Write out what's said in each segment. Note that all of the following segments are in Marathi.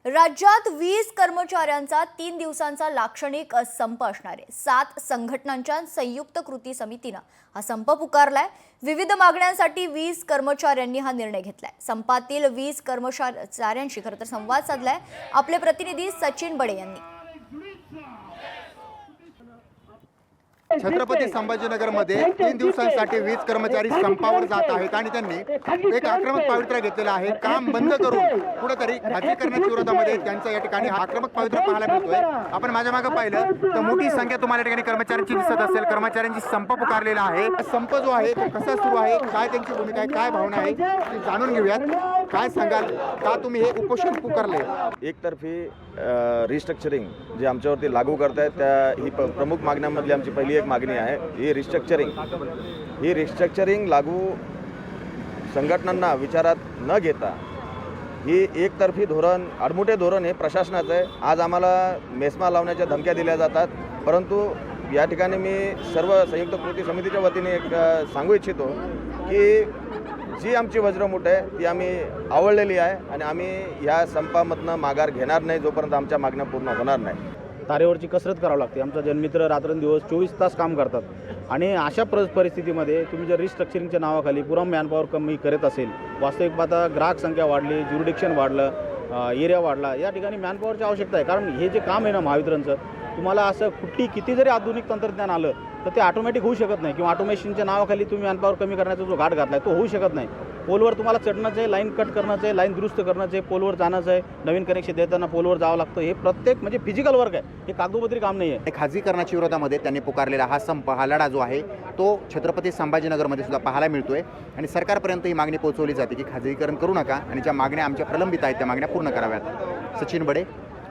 राज्यात 20 कर्मचाऱ्यांचा 3 दिवसांचा लाक्षणिक संप असणार आहे। 7 संघटनांच्या संयुक्त कृती समितीने हा संप पुकारलाय। विविध मागण्यांसाठी 20 कर्मचाऱ्यांनी हा निर्णय घेतलाय। संपातील 20 कर्मचाऱ्यांशी खरं तर संवाद साधलाय आपले प्रतिनिधी सचिन बडे यांनी। छत्रपती संभाजीनगरमध्ये 3 दिवसांसाठी 20 कर्मचारी संपावर जात आहेत आणि त्यांनी एक आक्रमक पावित्र्य घेतलेलं आहे। काम बंद करून कुठेतरी खाजगीकरणाच्या विरोधामध्ये त्यांचं या ठिकाणी आक्रमक पावित्र्य पाहायला मिळतोय। आपण माझ्या मागे पाहिलं तर मोठी संख्या तुम्हाला या ठिकाणी कर्मचाऱ्यांची दिसत असेल। कर्मचाऱ्यांची संप पुकारलेला आहे। संप जो आहे तो कसा सुरू आहे, काय त्यांची भूमिका आहे, काय भावना आहे ती जाणून घेऊयात। काय सांगाल, का तुम्ही हे उपोषण पुकारले? एकतर्फी रिस्ट्रक्चरिंग जे आमच्यावरती लागू करतायत त्या ही प्रमुख मागण्यांमधली आमची पहिली एक मागणी आहे। ही रिस्ट्रक्चरिंग लागू संघटनांना विचारात न घेता ही एकतर्फी धोरण, आडमुठे धोरण हे प्रशासनाचं आहे। आज आम्हाला मेस्मा लावण्याच्या धमक्या दिल्या जातात, परंतु या ठिकाणी मी सर्व संयुक्त कृती समितीच्या वतीने एक सांगू इच्छितो की जी आमची वज्रमूठ आहे ती आम्ही आवडलेली आहे आणि आम्ही ह्या संपामधनं माघार घेणार नाही जोपर्यंत आमच्या मागण्या पूर्ण होणार नाही। तारेवरची कसरत करावं लागते। आमचा जनमित्र रात्रंदिवस 24 तास काम करतात आणि अशा परिस्थितीमध्ये तुम्ही जर रिस्ट्रक्चरिंगच्या नावाखाली पुरा मॅनपॉवर कमी करत असेल, वास्तविक पाहता ग्राहक संख्या वाढली, ज्युरिडिक्शन वाढलं, एरिया वाढला, या ठिकाणी मॅनपॉवरची आवश्यकता आहे। कारण हे जे काम आहे ना महावितरणचं, तुम्हाला असं किती जरी आधुनिक तंत्रज्ञान आलं तर ते ऑटोमॅटिक होऊ शकत नाही, किंवा ऑटोमेशनच्या नावाखाली तुम्ही मॅनपॉवर कमी करण्याचा जो घाट घातला आहे तो होऊ शकत नाही। पोलवर तुम्हाला चढणंच आहे, लाईन कट करणंच आहे, लाईन दुरुस्त करणंच आहे, पोलवर जाणंच आहे, नवीन कनेक्शन देताना पोलवर जावं लागतं। हे प्रत्येक म्हणजे फिजिकल वर्क आहे, हे कागदोपत्री काम नाही आहे। खाजगीकरणाच्या विरोधामध्ये त्यांनी पुकारलेला हा संप, हा लढा जो आहे तो छत्रपती संभाजीनगरमध्ये सुद्धा पाहायला मिळतोय आणि सरकारपर्यंत ही मागणी पोहोचवली जाते की खाजगीकरण करू नका आणि ज्या मागण्या आमच्या प्रलंबित आहेत त्या मागण्या पूर्ण कराव्यात। सचिन बडे,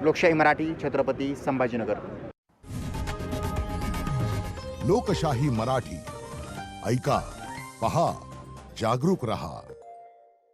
लोकशाही मराठी, छत्रपती संभाजीनगर। लोकशाही मराठी, ऐका, पहा, जागरूक रहा।